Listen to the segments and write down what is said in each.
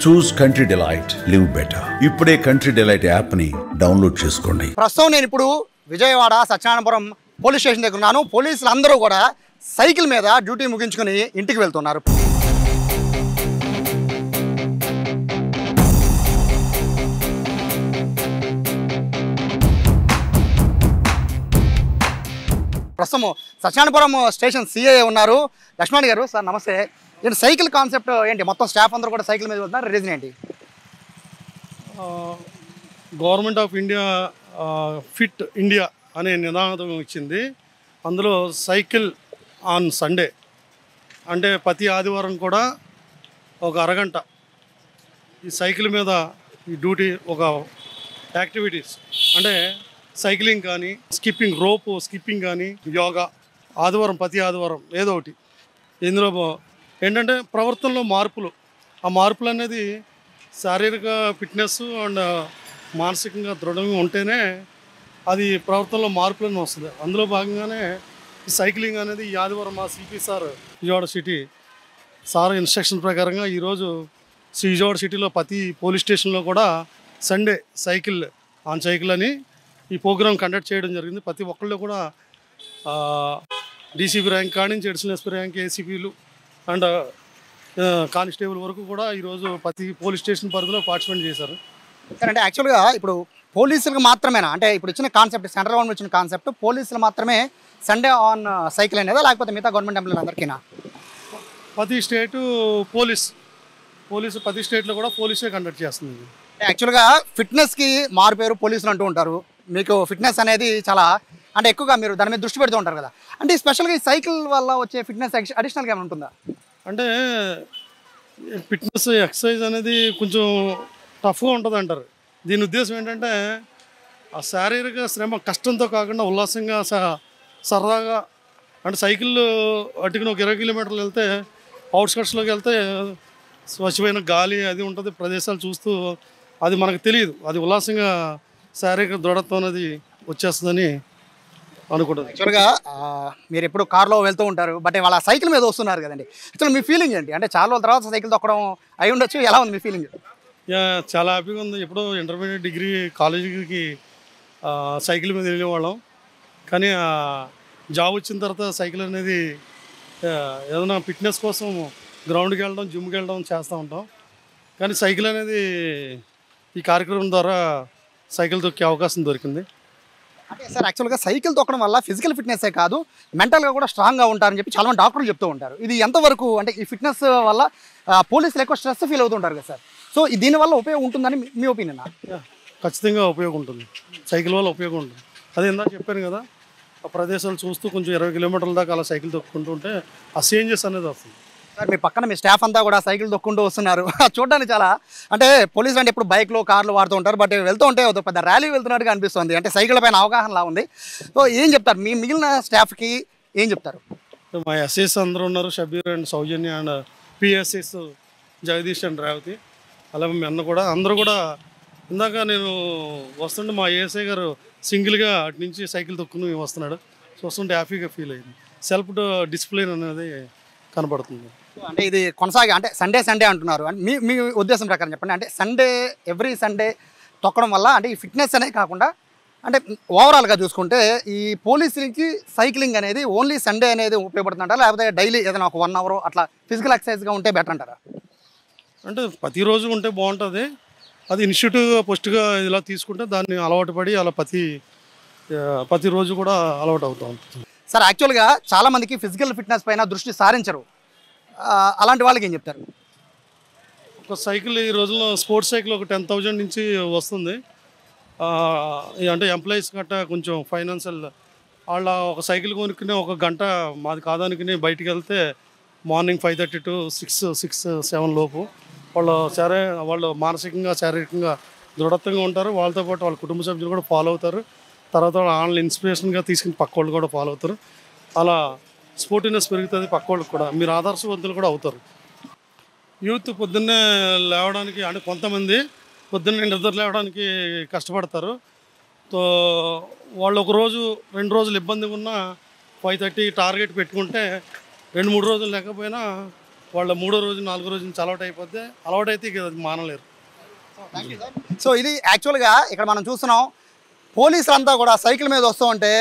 చూస్ country delight, live better. ఇప్పుడే country delight app ని download చేసుకోండి. ప్రస్తుతం నేను ఇప్పుడు విజయవాడ సత్యనారాయణపురం పోలీస్ స్టేషన్ దగ్గర ఉన్నాను. పోలీసులు అందరూ కూడా సైకిల్ మీద డ్యూటీ ముగించుకొని ఇంటికి వెళ్తున్నారు. ప్రస్తుతం సత్యనారాయణపురం స్టేషన్ సిఐ ఉన్నారు, లక్ష్మణ్ గారు. సార్ నమస్తే. ఏంటి సైకిల్ కాన్సెప్ట్ ఏంటి? మొత్తం స్టాఫ్ అందరూ కూడా సైకిల్ మీద వెళ్తున్నారు, రీజన్ ఏంటి? Government of India fit India అనే నినాదం ఇచ్చింది. అందులో సైకిల్ ఆన్ సండే అంటే ప్రతి ఆదివారం కూడా ఒక అరగంట ఈ సైకిల్ మీద ఈ డ్యూటీ, ఒక యాక్టివిటీస్ అంటే సైక్లింగ్ కానీ, స్కిప్పింగ్, రోప్ స్కిప్పింగ్ కానీ, యోగా, ఆదివారం ప్రతి ఆదివారం ఏదో ఒకటి. ఇందులో ఏంటంటే ప్రవర్తనలో మార్పులు, ఆ మార్పులు అనేది శారీరక ఫిట్నెస్ అండ్ మానసికంగా దృఢంగా ఉంటేనే అది ప్రవర్తనలో మార్పులను వస్తుంది. అందులో భాగంగానే ఈ సైక్లింగ్ అనేది ఈ ఆదివారం మా CP sir Vijayawada city sir instruction ప్రకారంగా ఈరోజు విజయవాడ సిటీలో ప్రతి పోలీస్ స్టేషన్లో కూడా సండే సైకిల్ ఆన్ సైకిల్ అని ఈ ప్రోగ్రామ్ కండక్ట్ చేయడం జరిగింది. ప్రతి ఒక్కళ్ళు కూడా డీసీపీ ర్యాంక్ కాడి నుంచి అడిషనల్ ఎస్పీ ర్యాంక్, ఏసీపీలు అండ్ కానిస్టేబుల్ వరకు కూడా ఈరోజు ప్రతి పోలీస్ స్టేషన్ పరిధిలో పార్టిసిపేట్ చేశారు. సార్ అంటే యాక్చువల్గా ఇప్పుడు పోలీసులకు మాత్రమేనా, అంటే ఇప్పుడు ఇచ్చిన కాన్సెప్ట్, సెంట్రల్ గవర్నమెంట్ ఇచ్చిన కాన్సెప్ట్ పోలీసులు మాత్రమే సండే ఆన్ సైకిల్ అనేదా, లేకపోతే మిగతా గవర్నమెంట్ ఎంప్లాయీలు అందరికీనా? ప్రతి స్టేటు పోలీసు ప్రతి స్టేట్లో కూడా పోలీసే కండక్ట్ చేస్తుంది. యాక్చువల్గా ఫిట్నెస్కి మారు పేరు పోలీసులు అంటూ ఉంటారు. మీకు ఫిట్నెస్ అనేది చాలా అంటే ఎక్కువగా మీరు దాని మీద దృష్టి పెడుతూ ఉంటారు కదా, అంటే స్పెషల్గా ఈ సైకిల్ వల్ల వచ్చే ఫిట్నెస్ అడిషనల్గా ఏమైనా ఉంటుందా? అంటే ఫిట్నెస్ ఎక్సర్సైజ్ అనేది కొంచెం టఫ్గా ఉంటుంది అంటారు. దీని ఉద్దేశం ఏంటంటే ఆ శారీరక శ్రమ కష్టంతో కాకుండా ఉల్లాసంగా సరదాగా, అంటే సైకిల్ అటుకుని ఒక 20 కిలోమీటర్లు వెళ్తే అవుట్స్కట్స్లోకి వెళ్తే స్వచ్ఛమైన గాలి అది ఉంటుంది, ప్రదేశాలు చూస్తూ అది మనకు తెలియదు, అది ఉల్లాసంగా శారీరక దృఢత్వం అనేది వచ్చేస్తుందని అనుకుంటుంది. యాక్చువల్గా మీరు ఎప్పుడు కార్లో వెళ్తూ ఉంటారు, బట్ వాళ్ళ సైకిల్ మీద వస్తున్నారు కదండి, యాక్చువల్ మీ ఫీలింగ్ ఏంటి? అంటే చాలా రోజుల తర్వాత సైకిల్ తొక్కడం అయి ఉండొచ్చు, ఎలా ఉంది మీ ఫీలింగ్? చాలా హ్యాపీగా ఉంది. ఎప్పుడో ఇంటర్మీడియట్ డిగ్రీ కాలేజీకి సైకిల్ మీద వెళ్ళేవాళ్ళం, కానీ జాబ్ వచ్చిన తర్వాత సైకిల్ అనేది ఏదైనా ఫిట్నెస్ కోసం గ్రౌండ్కి వెళ్ళడం, జిమ్కి వెళ్ళడం చేస్తూ ఉంటాం. కానీ సైకిల్ అనేది ఈ కార్యక్రమం ద్వారా సైకిల్ తొక్కే అవకాశం దొరికింది. అంటే సార్ యాక్చువల్గా సైకిల్ తొక్కడం వల్ల ఫిజికల్ ఫిట్నెస్సే కాదు, మెంటల్గా కూడా స్ట్రాంగ్గా ఉంటారని చెప్పి చాలామంది డాక్టర్లు చెప్తూ ఉంటారు. ఇది ఎంతవరకు అంటే ఈ ఫిట్నెస్ వల్ల పోలీసులు ఎక్కువ స్ట్రెస్ ఫీల్ అవుతుంటారు కదా సార్, సో దీనివల్ల ఉపయోగం ఉంటుందని మీ ఒపీనియన్? ఖచ్చితంగా ఉపయోగం ఉంటుంది, సైకిల్ వల్ల ఉపయోగం ఉంటుంది. అదే ఇందాక చెప్పాను కదా, ఆ ప్రదేశాలు చూస్తూ కొంచెం 20 కిలోమీటర్ల దాకా అలా సైకిల్ తొక్కుంటూ ఉంటే ఆ చేంజెస్ అనేది వస్తుంది. సార్ మీ పక్కన మీ స్టాఫ్ అంతా కూడా సైకిల్ తొక్కుంటూ వస్తున్నారు, చూడడానికి చాలా అంటే పోలీసులు అంటే ఇప్పుడు బైక్లు కార్లు వాడుతూ ఉంటారు, బట్ వెళ్తూ ఉంటే పెద్ద ర్యాలీ వెళ్తున్నట్టుగా అనిపిస్తుంది. అంటే సైకిల్ పైన అవగాహనలా ఉంది. సో ఏం చెప్తారు మీ మిగిలిన స్టాఫ్కి, ఏం చెప్తారు? మా ఎస్ఎస్ అందరూ ఉన్నారు, Shabbir and Soujanya and PSS Jagadish and Revathi, అలాగే మీ అన్న కూడా, అందరూ కూడా. ఇందాక నేను వస్తుంటే మా ఏఎస్ఐ గారు సింగిల్గా అటు నుంచి సైకిల్ తొక్కుని వస్తున్నాడు, చూస్తుంటే హ్యాపీగా ఫీల్ అయింది. సెల్ఫ్ డిసిప్లిన్ అనేది కనపడుతుంది. అంటే ఇది కొనసాగి అంటే సండే అంటున్నారు, మీ మీ ఉద్దేశం ప్రకారం చెప్పండి. అంటే సండే ఎవ్రీ సండే తొక్కడం వల్ల అంటే ఈ ఫిట్నెస్ అనే కాకుండా అంటే ఓవరాల్గా చూసుకుంటే ఈ పోలీసులకి సైక్లింగ్ అనేది ఓన్లీ సండే అనేది ఉపయోగపడుతుంటారా, లేకపోతే డైలీ ఏదైనా ఒక 1 అవర్ అట్లా ఫిజికల్ ఎక్సర్సైజ్గా ఉంటే బెటర్ అంటారా? అంటే ప్రతిరోజు ఉంటే బాగుంటుంది, అది ఇనిషియేటివ్ ఫస్ట్గా ఇలా తీసుకుంటే దాన్ని అలవాటు పడి అలా ప్రతిరోజు కూడా అలవాటు అవుతూ ఉంటుంది. సార్ యాక్చువల్గా చాలామందికి ఫిజికల్ ఫిట్నెస్ పైన దృష్టి సారించరు, అలాంటి వాళ్ళకి ఏం చెప్తారు? ఒక సైకిల్ ఈ రోజుల్లో స్పోర్ట్స్ సైకిల్ ఒక 10,000 నుంచి వస్తుంది. అంటే ఎంప్లాయీస్ గట్టా కొంచెం ఫైనాన్షియల్ వాళ్ళ ఒక సైకిల్ కొనుక్కునే ఒక గంట మాది కాదనుకుని బయటికి వెళ్తే మార్నింగ్ 5:30 to 6, 7 లోపు వాళ్ళు మానసికంగా శారీరకంగా దృఢత్వంగా ఉంటారు. వాళ్ళతో పాటు వాళ్ళ కుటుంబ సభ్యులు కూడా ఫాలో అవుతారు. తర్వాత వాళ్ళని ఇన్స్పిరేషన్గా తీసుకుని పక్క వాళ్ళు కూడా ఫాలో అవుతారు. అలా స్పోర్టివ్నెస్ పెరుగుతుంది, పక్క వాళ్ళకి కూడా మీరు ఆదర్శవంతులు కూడా అవుతారు. యూత్ పొద్దున్నే లేవడానికి, అంటే కొంతమంది పొద్దున్నే నిద్ర లేవడానికి కష్టపడతారు. వాళ్ళు 1-2 రోజులు ఇబ్బందిగా ఉన్నా 5:30 టార్గెట్ పెట్టుకుంటే 2-3 రోజులు లేకపోయినా వాళ్ళ 3వ రోజు 4వ రోజు నుంచి అలవాటు అయిపోతే అలవాటైతే ఇక అది మానలేరు. సో ఇది యాక్చువల్గా ఇక్కడ మనం చూస్తున్నాం, పోలీసులంతా కూడా సైకిల్ మీద వస్తూ ఉంటే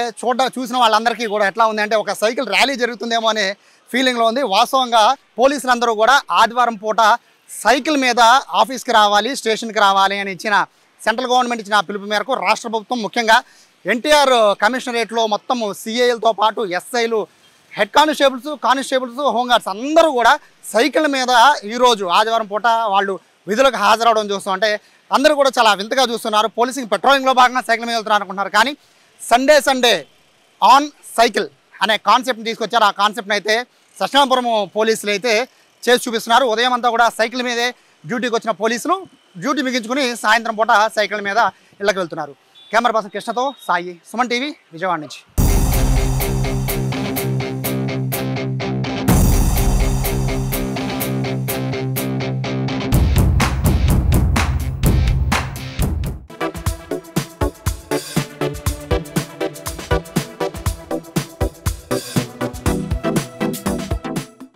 చూసిన వాళ్ళందరికీ కూడా ఎట్లా ఉంది అంటే ఒక సైకిల్ ర్యాలీ జరుగుతుందేమో అనే ఫీలింగ్లో ఉంది. వాస్తవంగా పోలీసులందరూ కూడా ఆదివారం పూట సైకిల్ మీద ఆఫీస్కి రావాలి, స్టేషన్కి రావాలి అని ఇచ్చిన సెంట్రల్ గవర్నమెంట్ ఇచ్చిన పిలుపు మేరకు రాష్ట్ర ప్రభుత్వం ముఖ్యంగా ఎన్టీఆర్ కమిషనరేట్లో మొత్తం సిఐలతో పాటు ఎస్ఐలు, హెడ్ కానిస్టేబుల్స్, హోంగార్డ్స్ అందరూ కూడా సైకిల్ మీద ఈరోజు ఆదివారం పూట వాళ్ళు విధులకు హాజరవడం చూస్తాం. అంటే అందరూ కూడా చాలా వింతగా చూస్తున్నారు. పోలీసింగ్ పెట్రోలింగ్లో భాగంగా సైకిల్ మీద వెళ్తున్నారు అనుకుంటున్నారు, కానీ సండే ఆన్ సైకిల్ అనే కాన్సెప్ట్ని తీసుకొచ్చారు. ఆ కాన్సెప్ట్ని అయితే సత్యనారాయణపురం పోలీసులు అయితే చేసి చూపిస్తున్నారు. ఉదయం అంతా కూడా సైకిల్ మీదే డ్యూటీకి వచ్చిన పోలీసులు డ్యూటీ మిగించుకుని సాయంత్రం పూట సైకిల్ మీద ఇళ్ళకి వెళ్తున్నారు. కెమెరా పర్సన్ కృష్ణతో సాయి, సుమన్ టీవీ, విజయవాడ నుంచి.